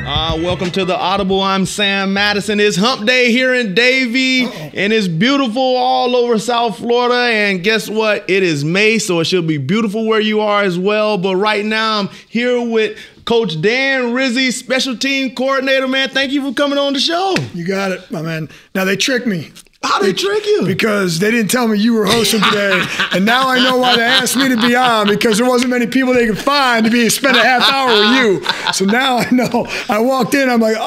Welcome to the Audible. I'm Sam Madison. It's hump day here in Davie, and it's beautiful all over South Florida. And guess what? It is May, so it should be beautiful where you are as well. But right now, I'm here with Coach Darren Rizzi, special team coordinator. Man, thank you for coming on the show. You got it, my man. Now, they tricked me. How they trick you? Because they didn't tell me you were hosting today. And now I know why they asked me to be on, because there wasn't many people they could find to spend a half hour with you. So now I know. I walked in, I'm like, it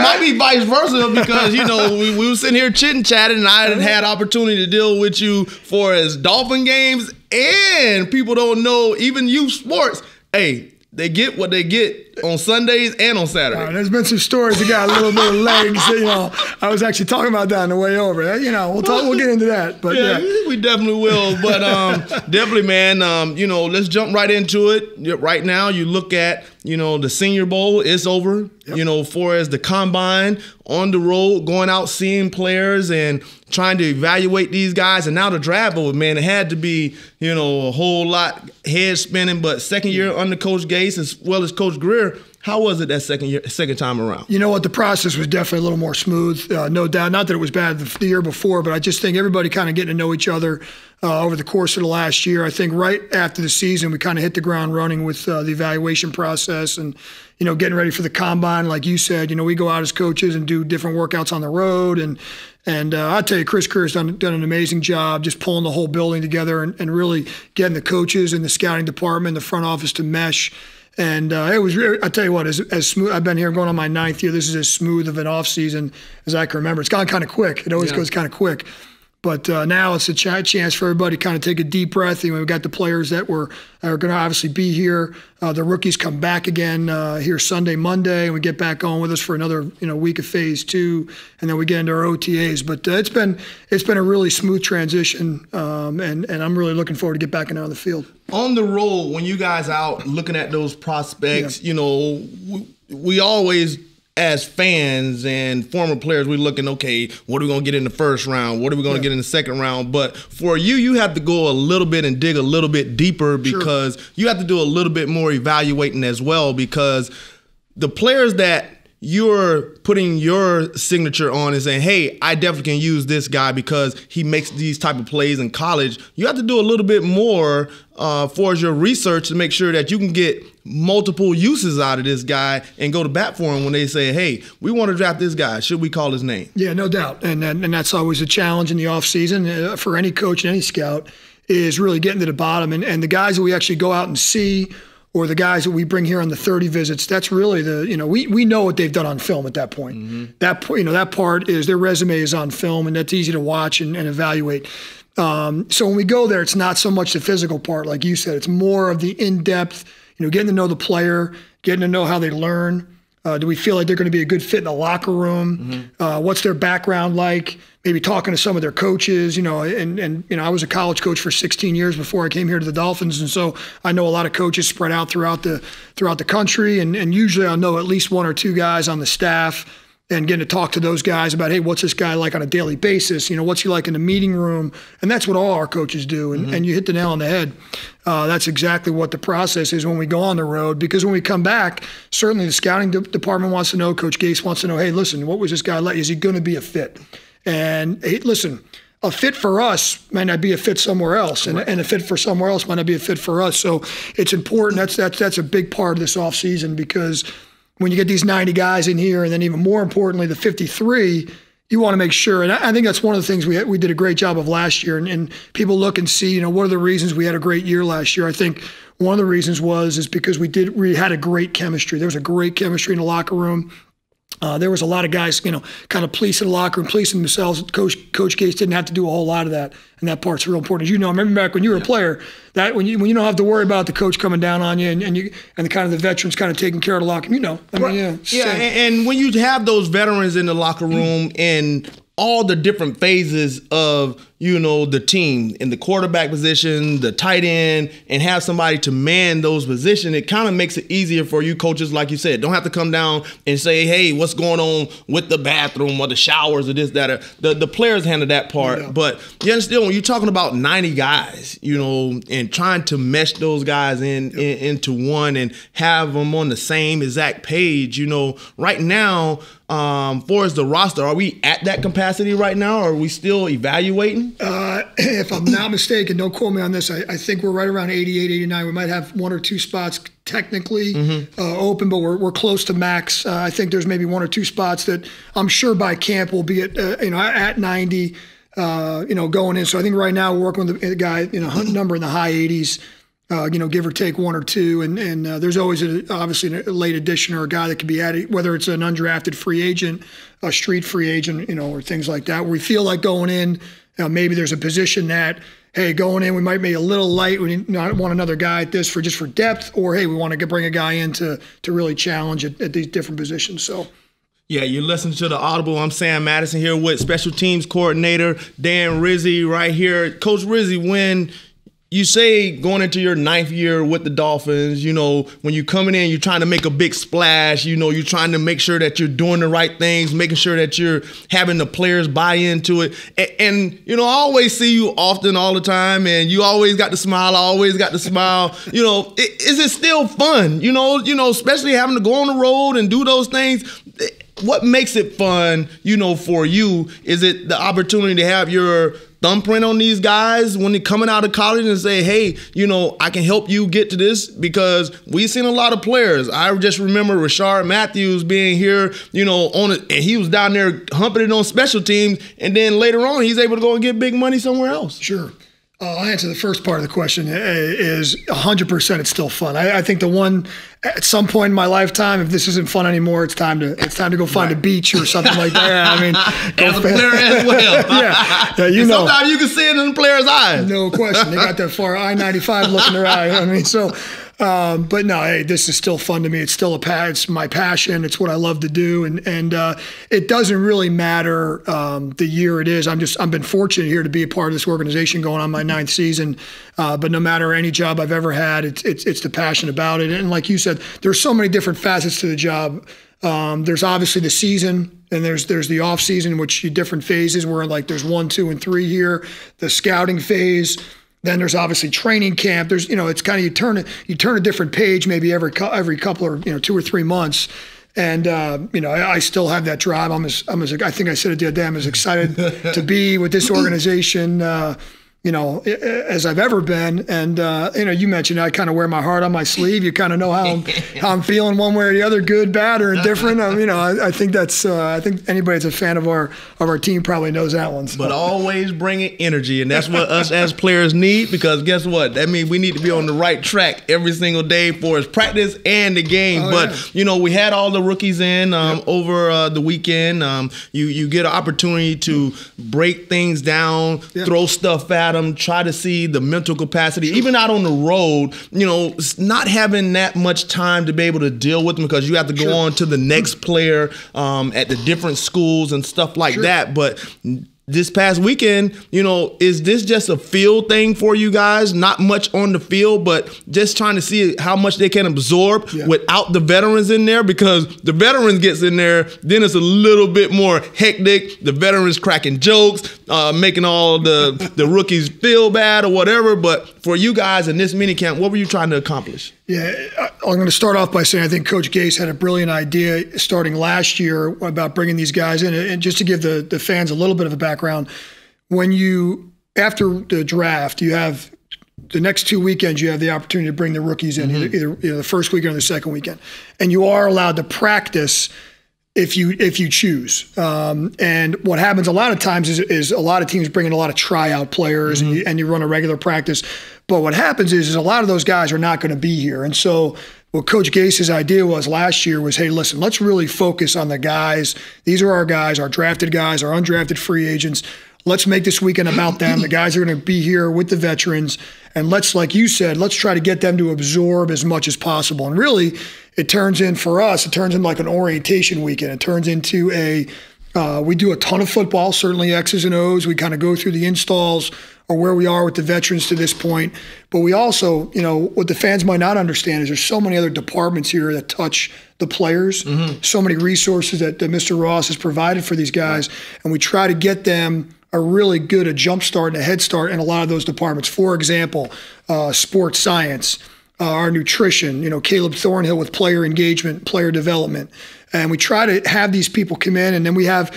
might be vice versa, because, you know, we were sitting here chit-chatting, and I had opportunity to deal with you for as Dolphin games, and people don't know, even youth sports, hey, they get what they get on Sundays and on Saturdays. There's been some stories that got a little bit of legs. You know, I was actually talking about that on the way over. You know, we'll get into that. But yeah, we definitely will. But definitely, man. You know, let's jump right into it. Right now, you look at, you know, the Senior Bowl. It's over. Yep. You know, for as the combine, on the road, going out, seeing players and trying to evaluate these guys, and now the draft over, man. It had to be, you know, a whole lot head spinning. But second year under Coach Gase as well as Coach Greer, how was it that second time around? You know what? The process was definitely a little more smooth, no doubt. Not that it was bad the year before, but I just think everybody kind of getting to know each other over the course of the last year. I think right after the season, we kind of hit the ground running with the evaluation process and, you know, getting ready for the combine. Like you said, you know, we go out as coaches and do different workouts on the road. And I tell you, Chris Kerr's done an amazing job just pulling the whole building together and really getting the coaches and the scouting department, the front office to mesh. And it was, I tell you what, as smooth. I've been here going on my 9th year. This is as smooth of an off season as I can remember. It's gone kind of quick. It always goes kind of quick. But now it's a chance for everybody to kind of take a deep breath. You know, we've got the players that are going to obviously be here. The rookies come back again here Sunday, Monday, and we get back on with us for another week of phase 2, and then we get into our OTAs. But it's been a really smooth transition, and I'm really looking forward to get back on the field. On the road, when you guys out looking at those prospects, you know, we always, as fans and former players, we're looking, okay, what are we going to get in the first round? What are we going to get in the second round? But for you have to go a little bit and dig a little bit deeper, because you have to do a little bit more evaluating as well, because the players that you're putting your signature on and saying, hey, I definitely can use this guy because he makes these type of plays in college. You have to do a little bit more for your research to make sure that you can get multiple uses out of this guy and go to bat for him when they say, hey, we want to draft this guy. Should we call his name? Yeah, no doubt. And that's always a challenge in the offseason for any coach and any scout, is really getting to the bottom. And the guys that we actually go out and see, or the guys that we bring here on the 30 visits, that's really we know what they've done on film at that point. Mm-hmm. That part is their resume is on film, and that's easy to watch and evaluate. So when we go there, it's not so much the physical part, like you said. It's more of the in-depth, getting to know the player, getting to know how they learn. Do we feel like they're going to be a good fit in the locker room? Mm-hmm. What's their background like? Maybe talking to some of their coaches, and I was a college coach for 16 years before I came here to the Dolphins, and so I know a lot of coaches spread out throughout the country, and usually I know at least 1 or 2 guys on the staff, and getting to talk to those guys about, hey, what's this guy like on a daily basis? What's he like in the meeting room? And that's what all our coaches do, and you hit the nail on the head. That's exactly what the process is when we go on the road, because when we come back, certainly the scouting department wants to know, Coach Gase wants to know, hey, listen, what was this guy like? Is he going to be a fit? And hey, listen, a fit for us might not be a fit somewhere else, and a fit for somewhere else might not be a fit for us. So it's important. That's a big part of this offseason, because when you get these 90 guys in here, and then even more importantly, the 53, you want to make sure. And I think that's one of the things we did a great job of last year. And people look and see, what are the reasons we had a great year last year? I think one of the reasons is because we had a great chemistry. There was a great chemistry in the locker room. There was a lot of guys, kind of policing the locker room, policing themselves. Coach Gase didn't have to do a whole lot of that, and that part's real important. As I remember back when you were a player, that when you don't have to worry about the coach coming down on you, and the kind of the veterans kind of taking care of the locker room, and when you have those veterans in the locker room and all the different phases of, the team in the quarterback position, the tight end, and have somebody to man those positions, it kind of makes it easier for you coaches, like you said. Don't have to come down and say, hey, what's going on with the bathroom or the showers or this, that. Or the players handle that part. Yeah. But you understand, when you're talking about 90 guys, and trying to mesh those guys into one and have them on the same exact page, right now, for as the roster, are we at that capacity right now, or are we still evaluating? If I'm not mistaken, don't quote me on this, I think we're right around 88, 89. We might have one or two spots technically open, but we're close to max. I think there's maybe one or two spots that I'm sure by camp will be at 90, going in. So I think right now we're working with the guy, number in the high 80s. Give or take one or two, and there's always obviously a late addition or a guy that could be added, whether it's an undrafted free agent, a street free agent, or things like that. Where we feel like going in, maybe there's a position that, hey, going in, we might be a little light. We not want another guy at this for depth, or hey, we want to bring a guy in to really challenge at these different positions. So. Yeah, you're listening to the Audible. I'm Sam Madison here with Special Teams Coordinator Darren Rizzi right here. Coach Rizzi, when you say going into your 9th year with the Dolphins, when you're coming in, you're trying to make a big splash, you're trying to make sure that you're doing the right things, making sure that you're having the players buy into it. And I always see you often, all the time, and you always got the smile. I always got the smile. Is it still fun? Especially having to go on the road and do those things. What makes it fun, for you? Is it the opportunity to have your thumbprint on these guys when they're coming out of college and say, hey, I can help you get to this? Because we've seen a lot of players. I just remember Rashard Matthews being here, and he was down there humping it on special teams, and then later on he's able to go and get big money somewhere else. Sure. I'll answer the first part of the question. Is 100% it's still fun. I think the one at some point in my lifetime, if this isn't fun anymore, it's time to go find a beach or something like that. As a player as well. yeah, sometimes you can see it in the player's eyes. No question. They got that far I-95 looking their eye. So. But no, hey, this is still fun to me. It's still it's my passion. It's what I love to do, and it doesn't really matter the year it is. I've been fortunate here to be a part of this organization going on my 9th season. But no matter any job I've ever had, it's the passion about it. And like you said, there's so many different facets to the job. There's obviously the season, and there's the off season, which different phases where there's 1, 2, and 3 here. The scouting phase. Then there's obviously training camp. There's, it's kind of you turn a different page maybe every couple or 2 or 3 months, and I still have that drive. I think I said it the other day. I'm as excited to be with this organization, as I've ever been. And you mentioned I kind of wear my heart on my sleeve. You kind of know how I'm feeling one way or the other, good, bad, or indifferent. I think that's I think anybody that's a fan of our team probably knows that one. So. But always bringing energy, and that's what us as players need, because guess what? That means we need to be on the right track every single day for his practice and the game. We had all the rookies in over the weekend. You get an opportunity to break things down, throw stuff at them, try to see the mental capacity. Even out on the road, not having that much time to be able to deal with them, because you have to go on to the next player at the different schools and stuff like that. But this past weekend, is this just a field thing for you guys? Not much on the field, but just trying to see how much they can absorb without the veterans in there, because the veterans gets in there, then it's a little bit more hectic. The veterans cracking jokes, making all the rookies feel bad or whatever. But for you guys in this mini camp, what were you trying to accomplish? Yeah, I'm going to start off by saying I think Coach Gase had a brilliant idea starting last year about bringing these guys in. And just to give the fans a little bit of a background, after the draft, you have the next 2 weekends, you have the opportunity to bring the rookies in, either the first weekend or the second weekend. And you are allowed to practice if you choose. And what happens a lot of times is a lot of teams bring in a lot of tryout players, and you run a regular practice. But what happens is a lot of those guys are not going to be here. And so what Coach Gase's idea was last year was, hey, listen, let's really focus on the guys. These are our guys, our drafted guys, our undrafted free agents. Let's make this weekend about them. The guys are going to be here with the veterans. And let's, like you said, let's try to get them to absorb as much as possible. And really, it turns in for us, it turns into like an orientation weekend. It turns into a We do a ton of football, certainly X's and O's. We kind of go through the installs or where we are with the veterans to this point. But we also, what the fans might not understand is there's so many other departments here that touch the players, so many resources that Mr. Ross has provided for these guys, and we try to get them a really good jump start and a head start in a lot of those departments. For example, sports science, our nutrition, Caleb Thornhill with player engagement, player development. And we try to have these people come in, and then we had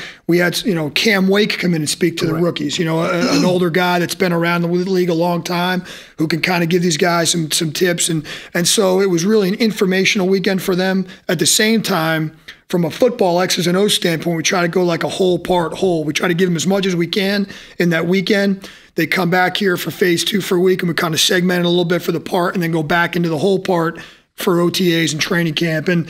Cam Wake come in and speak to the rookies. An older guy that's been around the league a long time who can kind of give these guys some tips. And so it was really an informational weekend for them. At the same time, from a football X's and O's standpoint, we try to go like a whole part whole. We try to give them as much as we can in that weekend. They come back here for phase 2 for a week, and we kind of segment it a little bit for the part and then go back into the whole part for OTAs and training camp. And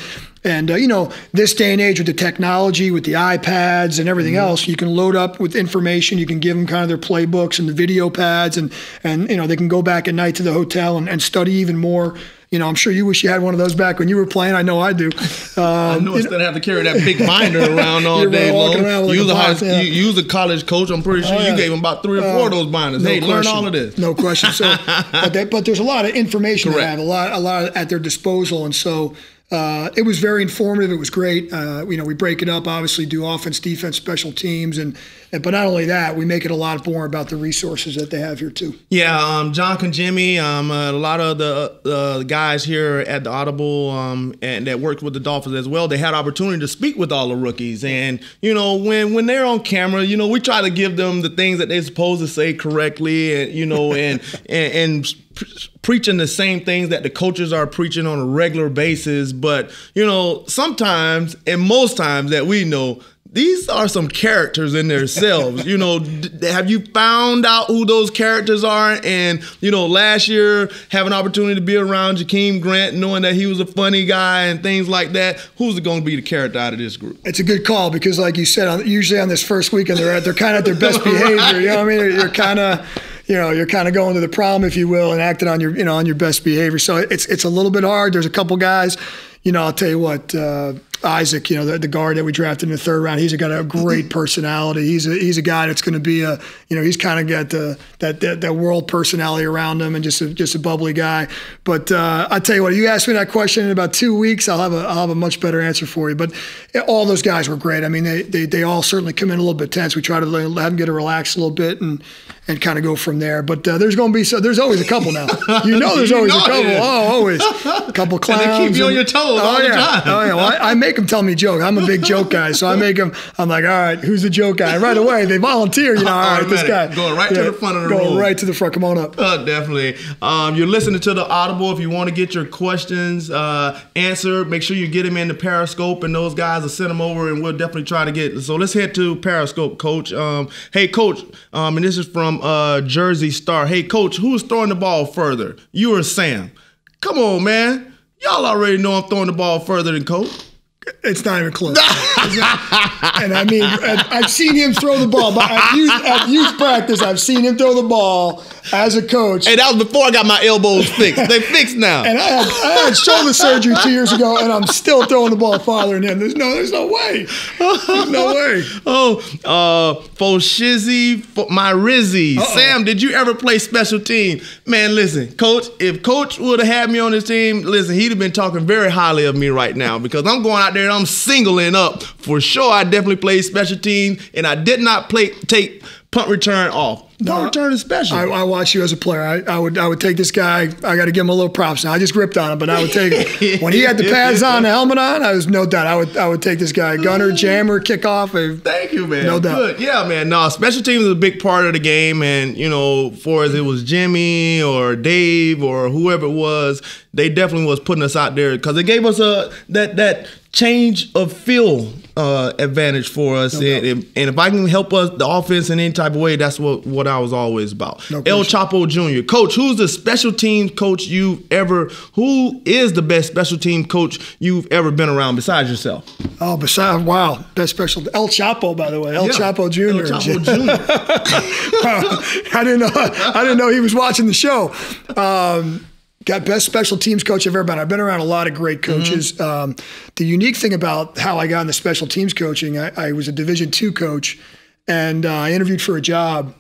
this day and age with the technology, with the iPads and everything else, you can load up with information. You can give them kind of their playbooks and the video pads, and they can go back at night to the hotel and study even more. I'm sure you wish you had one of those back when you were playing. I know I do. I know instead of having to carry that big binder around all day long. You was a college coach. I'm pretty sure you gave them about 3 or 4 of those binders. Hey, learn all of this. No question. So, but there's a lot of information they have, a lot at their disposal, and so. It was very informative. It was great. We break it up, obviously, do offense, defense, special teams, but not only that, we make it a lot more about the resources that they have here too. Yeah, John Conjimmy, a lot of the guys here at the Audible and that worked with the Dolphins as well, they had opportunity to speak with all the rookies. And, when they're on camera, we try to give them the things that they're supposed to say correctly and preaching the same things that the coaches are preaching on a regular basis. But, sometimes and most times that we know, these are some characters in themselves. Have you found out who those characters are? And, last year, having an opportunity to be around Jakeem Grant, knowing that he was a funny guy and things like that, who's going to be the character out of this group? It's a good call because, like you said, usually on this first weekend, they're kind of at their best behavior. You know what I mean? You're kind of... you're kind of going to the prom, if you will, and acting on your, on your best behavior. So it's a little bit hard. There's a couple guys, I'll tell you what, Isaac, the guard that we drafted in the 3rd round, he's got a great personality. He's a guy that's going to be he's kind of got that world personality around him and just a bubbly guy. But I tell you what, you asked me that question in about 2 weeks, I'll have a much better answer for you. But all those guys were great. I mean, they all certainly come in a little bit tense. We try to let them get to relax a little bit and kind of go from there. But there's always a couple now. There's always a couple. Yeah. Oh, always. A couple clowns. And they keep you on your toes all the time. Oh, yeah. Well, I make them tell me jokes. I'm a big joke guy. So I'm like, all right, who's the joke guy? Right away, they volunteer, all right, this guy. Going right to the front of the room. Going right to the front. Come on up. Definitely. You're listening to the Audible. If you want to get your questions answered, make sure you get them in the Periscope, and those guys will send them over, and we'll definitely try to get. So let's head to Periscope, Coach. Hey, Coach, and this is from Jersey Star. Hey, Coach, who's throwing the ball further, you or Sam? Come on, man. Y'all already know I'm throwing the ball further than Coach. It's not even close. And I mean, I've seen him throw the ball. But at youth practice, I've seen him throw the ball as a coach. Hey, that was before I got my elbows fixed. They fixed now. And I had shoulder surgery 2 years ago, and I'm still throwing the ball farther than him. There's no way. There's no way. Foshizzy, my Rizzi. Sam, did you ever play special team? Man, listen, Coach, if Coach would have had me on his team, listen, he'd have been talking very highly of me right now because I'm going out there and I'm singling up. For sure, I definitely played special teams, and I did not take punt return off. Punt return is special. I watched you as a player. I would take this guy. I got to give him a little props now. I just ripped on him, but I would take it. When he had the pads on, the helmet on, I was no doubt. I would take this guy. Gunner, jammer, kickoff. Thank you, man. No doubt. Good. Yeah, man. No, special teams is a big part of the game, and for as it was Jimmy or Dave or whoever it was, they definitely was putting us out there because it gave us that change of feel advantage for us. And if I can help us, the offense in any type of way, that's what I was always about. El Chapo Jr. Coach, who's the special team coach who is the best special team coach you've ever been around besides yourself? Oh, best special. El Chapo, by the way. Chapo Jr. El Chapo Jr. I didn't know he was watching the show. Got best special teams coach I've ever been. I've been around a lot of great coaches. The unique thing about how I got into special teams coaching, I was a Division II coach, and I interviewed for a job,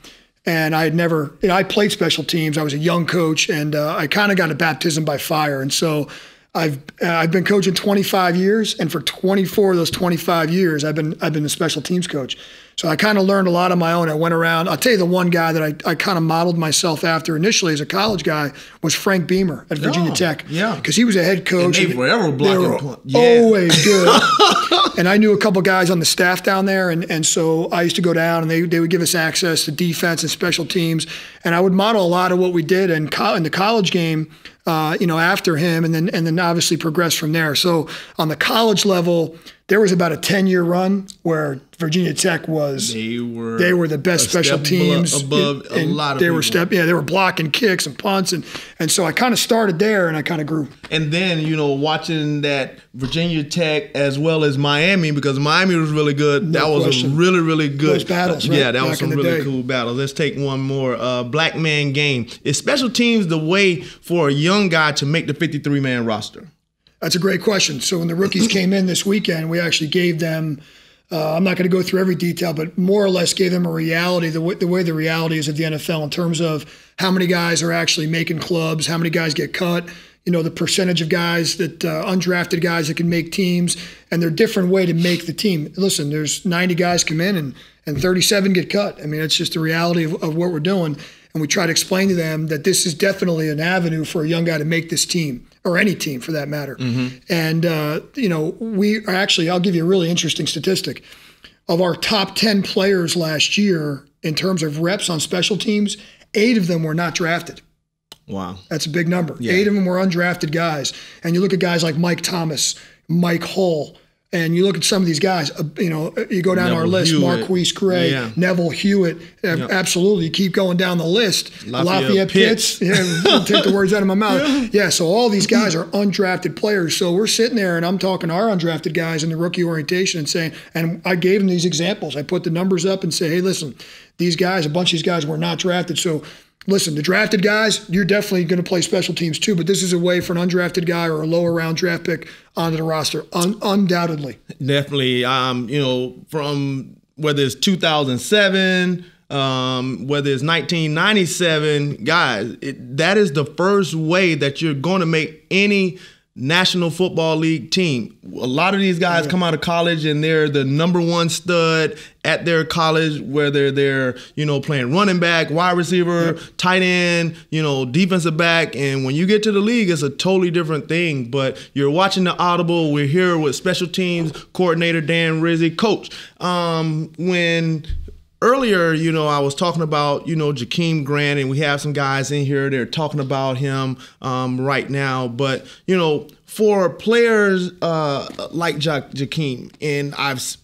and I had never, I played special teams. I was a young coach, and I kind of got a baptism by fire. And so I've been coaching 25 years, and for 24 of those 25 years, I've been a special teams coach. So I kind of learned a lot on my own. I went around. I'll tell you the one guy that I kind of modeled myself after initially as a college guy was Frank Beamer at Virginia Tech. Yeah. Because he was a head coach. And they forever blocking. Always good. And I knew a couple guys on the staff down there. And so I used to go down, and they would give us access to defense and special teams. And I would model a lot of what we did in the college game, after him, and then obviously progress from there. So on the college level, there was about a 10-year run where Virginia Tech was they were the best special teams above a lot of people. They were blocking kicks and punts, and so I kind of started there, and I kind of grew. And then watching that Virginia Tech as well as Miami, because Miami was really good. That was a really, really good. Those battles, right? Yeah, that was some really cool battles. Let's take one more. Black man game. Is special teams the way for a young guy to make the 53-man roster? That's a great question. So when the rookies came in this weekend, we actually gave them, I'm not going to go through every detail, but more or less gave them a reality, the way the reality is of the NFL in terms of how many guys are actually making clubs, how many guys get cut, the percentage of guys that undrafted guys that can make teams, and their different way to make the team. Listen, there's 90 guys come in and 37 get cut. I mean, it's just the reality of what we're doing. And we try to explain to them that this is definitely an avenue for a young guy to make this team, or any team for that matter. And, we are actually, I'll give you a really interesting statistic. Of our top 10 players last year, in terms of reps on special teams, 8 of them were not drafted. Wow. That's a big number. Yeah. 8 of them were undrafted guys. And you look at guys like Mike Thomas, Mike Hull, and you look at some of these guys, you go down our list, Marquise Gray, Neville Hewitt, absolutely. You keep going down the list. Lafayette Pitts. Take the words out of my mouth. Yeah, so all these guys are undrafted players. So we're sitting there, and I'm talking to our undrafted guys in the rookie orientation and saying, and I gave them these examples. I put the numbers up and say, hey, listen, these guys, a bunch of these guys were not drafted. So listen, the drafted guys, you're definitely going to play special teams too, but this is a way for an undrafted guy or a lower round draft pick onto the roster, undoubtedly. Definitely. From whether it's 2007, whether it's 1997, guys, that is the first way that you're going to make any National Football League team. A lot of these guys come out of college and they're the number one stud at their college, whether they're, playing running back, wide receiver, tight end, defensive back. And when you get to the league, it's a totally different thing. But you're watching the Audible. We're here with special teams coordinator Darren Rizzi. Coach, when earlier, I was talking about, Jakeem Grant, and we have some guys in here. They're talking about him right now. But, for players like Jakeem, and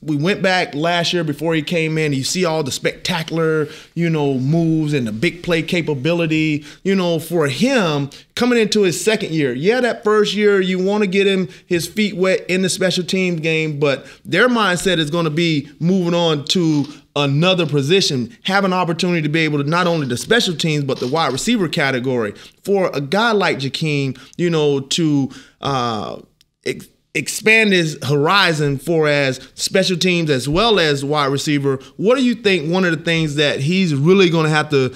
we went back last year before he came in. You see all the spectacular, moves and the big play capability. For him coming into his second year, that first year you want to get him his feet wet in the special teams game, but their mindset is going to be moving on to another position, have an opportunity to be able to not only the special teams but the wide receiver category. For a guy like Jakeem, to expand his horizon for as special teams as well as wide receiver, what do you think one of the things that he's really going to have to,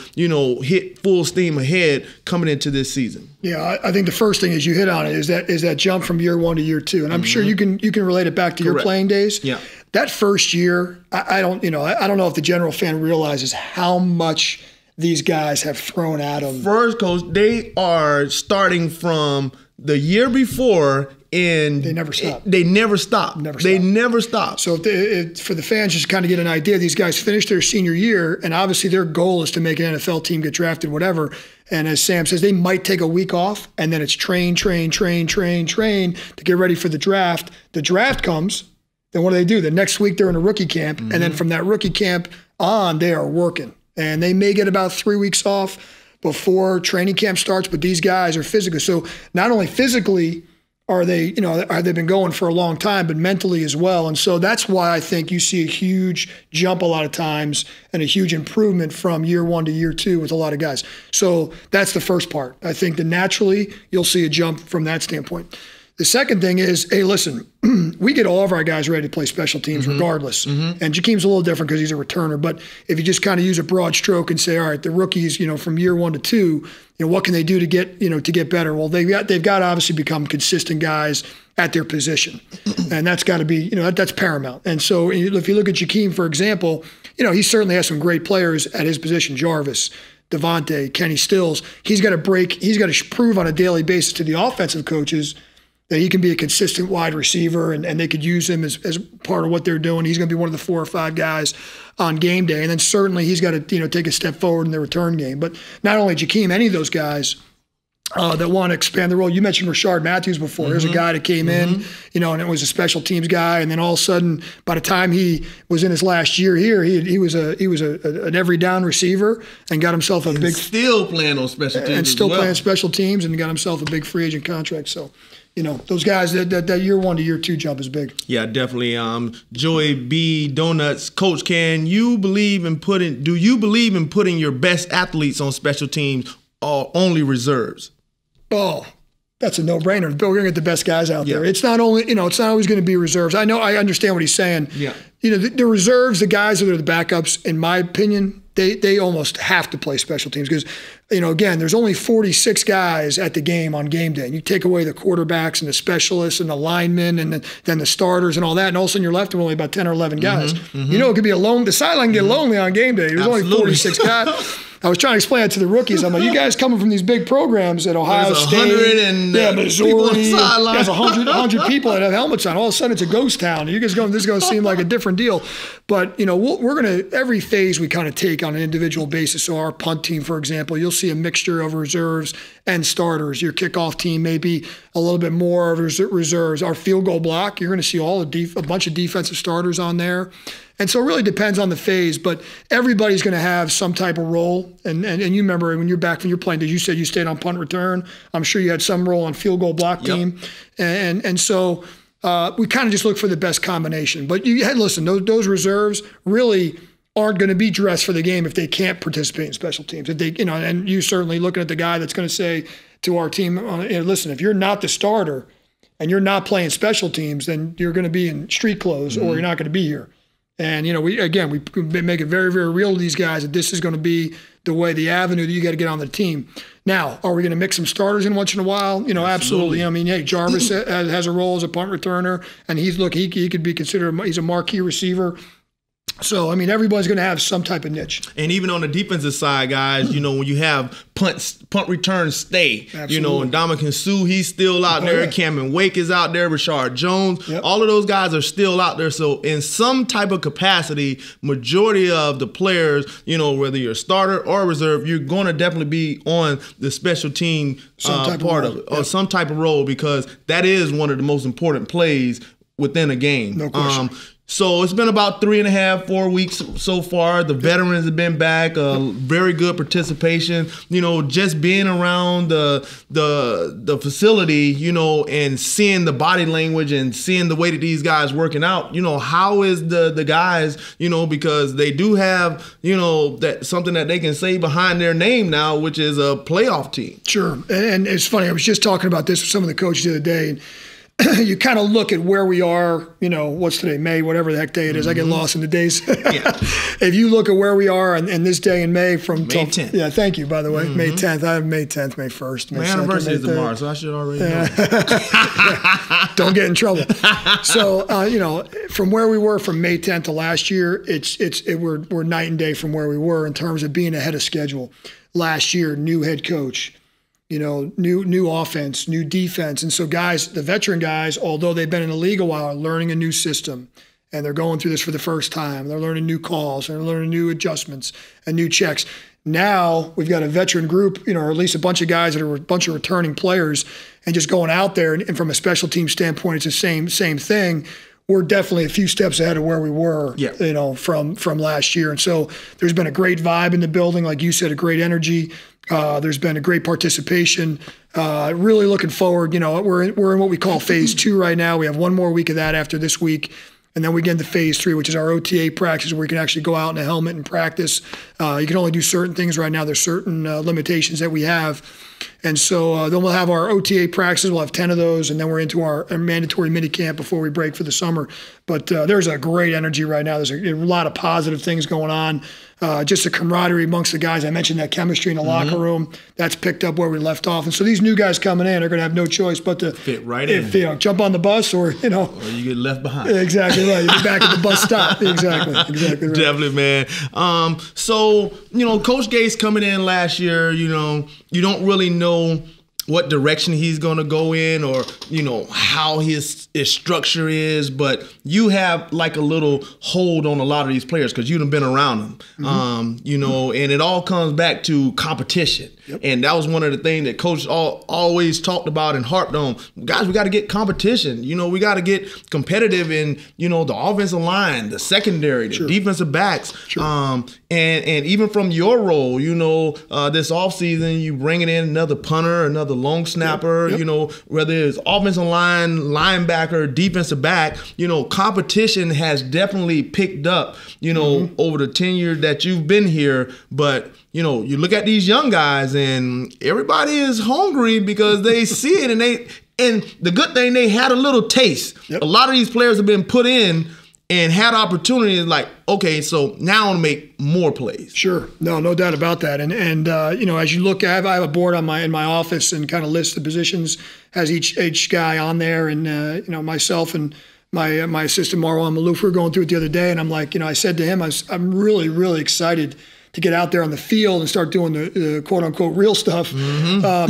hit full steam ahead coming into this season? Yeah, I think the first thing is you hit on it is that jump from year 1 to year 2, and I'm sure you can relate it back to your playing days. Yeah. That first year, I don't know if the general fan realizes how much these guys have thrown at them. First, Coach, they are starting from the year before, and they never stop. They never stop. They never stop. So for the fans, just kind of get an idea, these guys finish their senior year, and obviously their goal is to make an NFL team, get drafted, whatever. And as Sam says, they might take a week off, and then it's train to get ready for the draft. The draft comes. Then what do? The next week they're in a rookie camp, and then from that rookie camp on, they are working. And they may get about 3 weeks off before training camp starts, but these guys are physical. So not only physically are they, have they been going for a long time, but mentally as well? And so that's why I think you see a huge jump a lot of times and a huge improvement from year 1 to year 2 with a lot of guys. So that's the first part. I think that naturally you'll see a jump from that standpoint. The second thing is, hey, listen, we get all of our guys ready to play special teams regardless. And Jakeem's a little different because he's a returner. But if you just kind of use a broad stroke and say, all right, the rookies, from year 1 to 2, what can they do to get better? Well, they've got to obviously become consistent guys at their position, and that's got to be, that's paramount. And so if you look at Jakeem, for example, he certainly has some great players at his position, Jarvis, Devontae, Kenny Stills. He's got to prove on a daily basis to the offensive coaches that he can be a consistent wide receiver, and they could use him as part of what they're doing. He's going to be one of the 4 or 5 guys on game day. And then certainly he's got to take a step forward in the return game. But not only Jakeem, any of those guys that want to expand the role. You mentioned Rashard Matthews before. There's a guy that came in, and it was a special teams guy. And then all of a sudden, by the time he was in his last year here, he was an every down receiver and got himself still playing on special teams and still playing special teams and got himself a big free agent contract. So, those guys, that year 1 to year 2 jump is big. Yeah, definitely. Joey B. Donuts, Coach, do you believe in putting your best athletes on special teams or only reserves? Oh, that's a no-brainer. We're going to get the best guys out there. It's not only, it's not always going to be reserves. I understand what he's saying. Yeah. The reserves, the guys that are the backups, in my opinion, they almost have to play special teams because, again, there's only 46 guys at the game on game day. And you take away the quarterbacks and the specialists and the linemen and then the starters and all that, and all of a sudden you're left with only about 10 or 11 guys. It could be the sideline can get lonely on game day. There's only 46 guys. I was trying to explain it to the rookies. I'm like, you guys coming from these big programs at Ohio State, Missouri, there's 100 people that have helmets on. All of a sudden, it's a ghost town. You guys going, this is going to seem like a different deal. But we're going to every phase we kind of take on an individual basis. So our punt team, for example, you'll see a mixture of reserves and starters. Your kickoff team may be a little bit more of reserves. Our field goal block, you're going to see a bunch of defensive starters on there. And so it really depends on the phase, but everybody's going to have some type of role. And you remember when you're playing, you said you stayed on punt return. I'm sure you had some role on field goal block team. And so we kind of just look for the best combination. But listen, those reserves really aren't going to be dressed for the game if they can't participate in special teams. If they, and you certainly looking at the guy that's going to say to our team, listen, if you're not the starter and you're not playing special teams, then you're going to be in street clothes or you're not going to be here. And, we make it very, very real to these guys that this is going to be the avenue that you got to get on the team. Now, are we going to mix some starters in once in a while? Absolutely. I mean, Jarvis has a role as a punt returner, and he could be considered, he's a marquee receiver. So, everybody's going to have some type of niche. And even on the defensive side, guys, when you have punt return stay, and Dominican Sue, he's still out there. Yeah. Cameron Wake is out there. Rashard Jones. Yep. All of those guys are still out there. So, in some type of capacity, majority of the players, whether you're a starter or a reserve, you're going to definitely be on the special team part of it or some type of role because that is one of the most important plays within a game. No question. So it's been about 3.5, 4 weeks so far. The veterans have been back. Very good participation. Just being around the facility, and seeing the body language and seeing the way that these guys working out. How is the guys? Because they do have that something that they can say behind their name now, which is a playoff team. Sure, and it's funny. I was just talking about this with some of the coaches the other day. And you kind of look at where we are, what's today, May, whatever the heck day it is. I get lost in the days. If you look at where we are and this day in May from May 10th. Yeah, thank you, by the way. May 10th. I have May 10th, May 1st, May 2nd. My anniversary is tomorrow, so I should already know. Don't get in trouble. So, from where we were from May 10th to last year, we're night and day from where we were in terms of being ahead of schedule. Last year, new head coach. New offense, new defense. And so guys, the veteran guys, although they've been in the league a while, are learning a new system and they're going through this for the first time. They're learning new calls, they're learning new adjustments and new checks. Now we've got a veteran group, or at least a bunch of guys that are a bunch of returning players and just going out there. And from a special team standpoint, it's the same thing. We're definitely a few steps ahead of where we were, from last year. And so there's been a great vibe in the building. Like you said, a great energy. There's been a great participation. Really looking forward. We're in what we call phase 2 right now. We have one more week of that after this week. And then we get into phase 3, which is our OTA practice, where you can actually go out in a helmet and practice. You can only do certain things right now. There's certain limitations that we have. And so then we'll have our OTA practices. We'll have 10 of those, and then we're into our mandatory mini camp before we break for the summer. But there's a great energy right now. There's a lot of positive things going on. Just the camaraderie amongst the guys. I mentioned that chemistry in the locker room. That's picked up where we left off. And so these new guys coming in are going to have no choice but to fit right in. Jump on the bus or Or you get left behind. Exactly right. You're back at the bus stop. Exactly right. Definitely, man. So, Coach Gates coming in last year, you don't really know what direction he's going to go in or, how his structure is. But you have like a little hold on a lot of these players because you've been around them, and it all comes back to competition. Yep. And that was one of the things that Coach always talked about and harped on. Guys, we got to get competition. We got to get competitive in, the offensive line, the secondary, the defensive backs. Sure. And even from your role, this offseason, you bringing in another punter, another long snapper, yep. Whether it's offensive line, linebacker, defensive back, competition has definitely picked up, over the tenure that you've been here. But, you look at these young guys and everybody is hungry because they see it and the good thing, they had a little taste. Yep. A lot of these players have been put in and had opportunities like, okay, so now I want to make more plays. Sure. No doubt about that. And as you look, I have a board in my office and kind of list the positions, has each guy on there, and myself and my assistant Marwan Malouf were going through it the other day, and I'm like, I said to him, I'm really, really excited to get out there on the field and start doing the quote-unquote real stuff,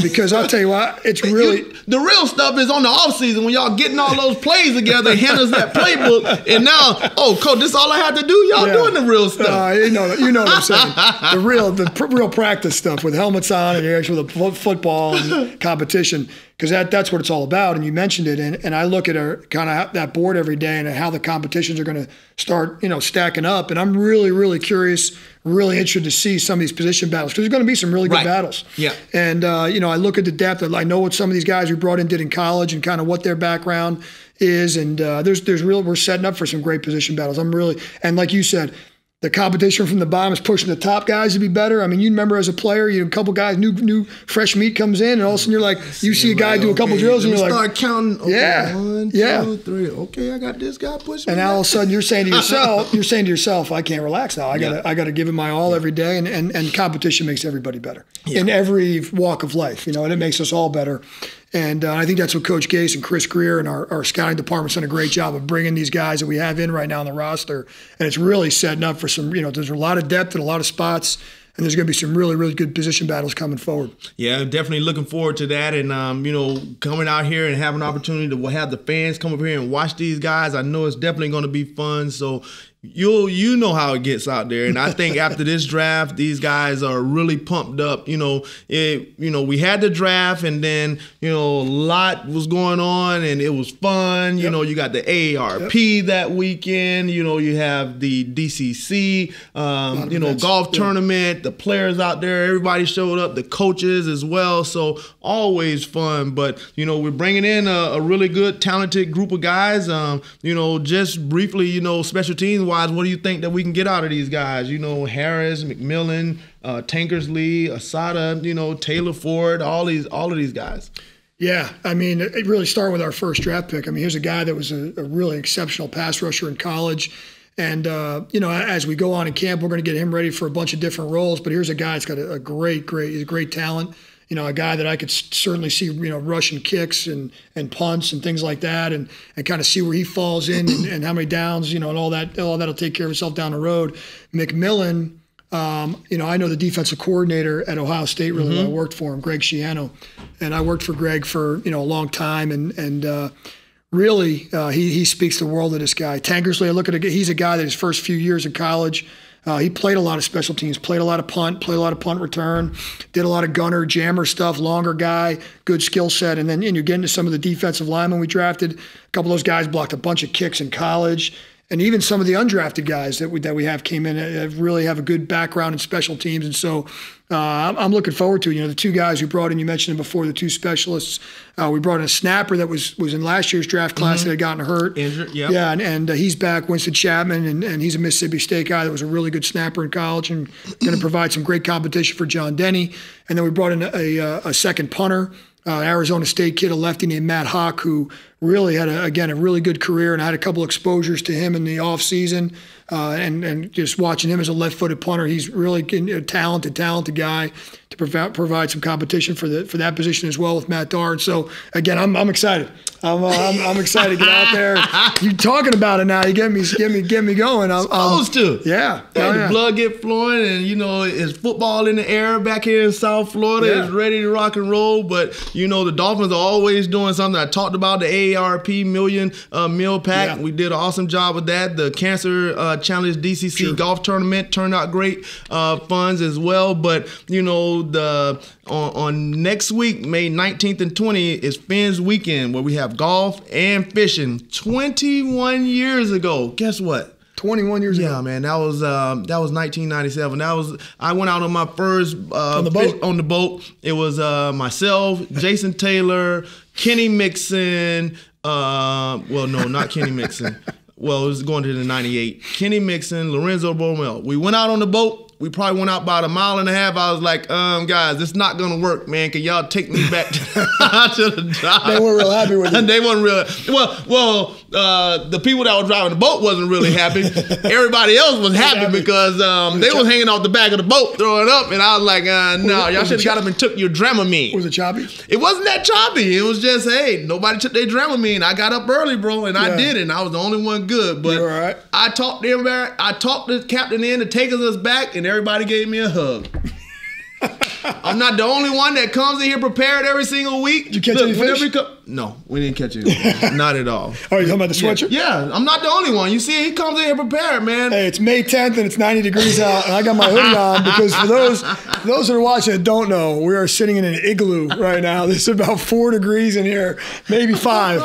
because I'll tell you what, it's really... The real stuff is on the offseason when y'all getting all those plays together and hand us that playbook, and now, Coach, this is all I have to do? Y'all doing the real stuff. You know what I'm saying. The real practice stuff with helmets on and you're actually with the football and competition, because that's what it's all about. And you mentioned it, and I look at kind of that board every day and how the competitions are going to start, stacking up. And I'm really, really curious, really interested to see some of these position battles, because there's going to be some really good battles. Yeah. And I look at the depth. I know what some of these guys we brought in did in college and kind of what their background is. And we're setting up for some great position battles. And like you said, the competition from the bottom is pushing the top guys to be better. I mean, you remember as a player, a couple guys, new fresh meat comes in, and all of a sudden you're like, you see a guy do a couple drills, and you're like, start counting. Okay, 1, 2, yeah, 3. Okay, I got this guy pushing. And all of a sudden you're saying to yourself, I can't relax now. I got to give it my all every day, and competition makes everybody better in every walk of life, and it makes us all better. And I think that's what Coach Gase and Chris Greer and our scouting department's done a great job of bringing these guys that we have in right now on the roster. And it's really setting up for some, there's a lot of depth in a lot of spots, and there's going to be some really, really good position battles coming forward. Yeah, definitely looking forward to that. And, coming out here and having an opportunity to have the fans come up here and watch these guys, I know it's definitely going to be fun. So you know how it gets out there, and I think after this draft, these guys are really pumped up. We had the draft, and then a lot was going on, and it was fun. You got the AARP that weekend. You have the DCC, golf tournament. The players out there, everybody showed up. The coaches as well. So always fun. But we're bringing in a really good, talented group of guys. Just briefly, special teams wise, what do you think that we can get out of these guys? Harris, McMillan, Tankersley, Asada, Taylor Ford, all of these guys. Yeah, I mean, it really started with our first draft pick. I mean, here's a guy that was a really exceptional pass rusher in college. And, as we go on in camp, we're going to get him ready for a bunch of different roles. But here's a guy that's got a great talent. A guy that I could certainly see, rushing kicks and punts and things like that, and kind of see where he falls in and how many downs, and all that'll take care of itself down the road. McMillan, I know the defensive coordinator at Ohio State really well. I worked for him, Greg Schiano, and I worked for Greg for, a long time, and really he speaks the world of this guy. Tankersley, I look at he's a guy that his first few years in college, he played a lot of special teams, played a lot of punt return, did a lot of gunner, jammer stuff, longer guy, good skill set. And then you're getting to some of the defensive linemen we drafted. A couple of those guys blocked a bunch of kicks in college. and even some of the undrafted guys that we have came in really have a good background in special teams. And so I'm looking forward to, the two guys we brought in, you mentioned them before, the two specialists. We brought in a snapper that was in last year's draft class that had gotten hurt. Injured, yeah. Yeah, and he's back, Winston Chapman, and he's a Mississippi State guy that was a really good snapper in college and going to provide some great competition for John Denny. And then we brought in a second punter, Arizona State kid, a lefty named Matt Hawk, who really had, a really good career, and I had a couple exposures to him in the offseason. And just watching him as a left-footed punter, he's really a talented guy to provide some competition for that position as well with Matt Dard. So again, I'm excited. I'm excited to get out there. You talking about it now? You get me going. I'm supposed to. Yeah. The blood get flowing, and it's football in the air back here in South Florida. Yeah. It's ready to rock and roll. But the Dolphins are always doing something. I talked about the AARP million meal pack. Yeah. We did an awesome job with that. The Cancer Challenge DCC golf tournament turned out great funds as well. But on next week, May 19th and 20th, is Fins Weekend, where we have golf and fishing. 21 years ago, guess what? 21 years ago. Yeah, man, that was 1997. I went out on my first on the boat. It was myself, Jason Taylor, Kenny Mixon. Well, no, not Kenny Mixon. Well, it was going to the 98. Kenny Mixon, Lorenzo Bormel. We went out on the boat. We probably went out about a mile and a half. I was like, guys, this is not going to work, man. Can y'all take me back to the dock? They weren't real happy with it. They weren't real. Well, the people that were driving the boat wasn't really happy. Everybody else was happy because they was hanging off the back of the boat throwing up. And I was like, no, y'all should have got up and took your Dramamine. Was it choppy? It wasn't that choppy. It was just, hey, nobody took their Dramamine. I got up early, bro, and I did it. And I was the only one good. But all right. I talked the captain in to take us back, and everybody gave me a hug. I'm not the only one that comes in here prepared every single week. Did you catch any fish? No, we didn't catch any. Not at all. Oh, you talking about the sweatshirt? Yeah, I'm not the only one. You see, he comes in here prepared, man. Hey, it's May 10th and it's 90 degrees out, and I got my hoodie on because for those that are watching that don't know, we are sitting in an igloo right now. This is about 4 degrees in here, maybe 5.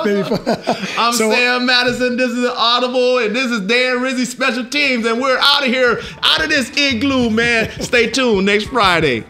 I'm Sam Madison. This is Audible, and this is Darren Rizzi Special Teams, and we're out of here, out of this igloo, man. Stay tuned next Friday.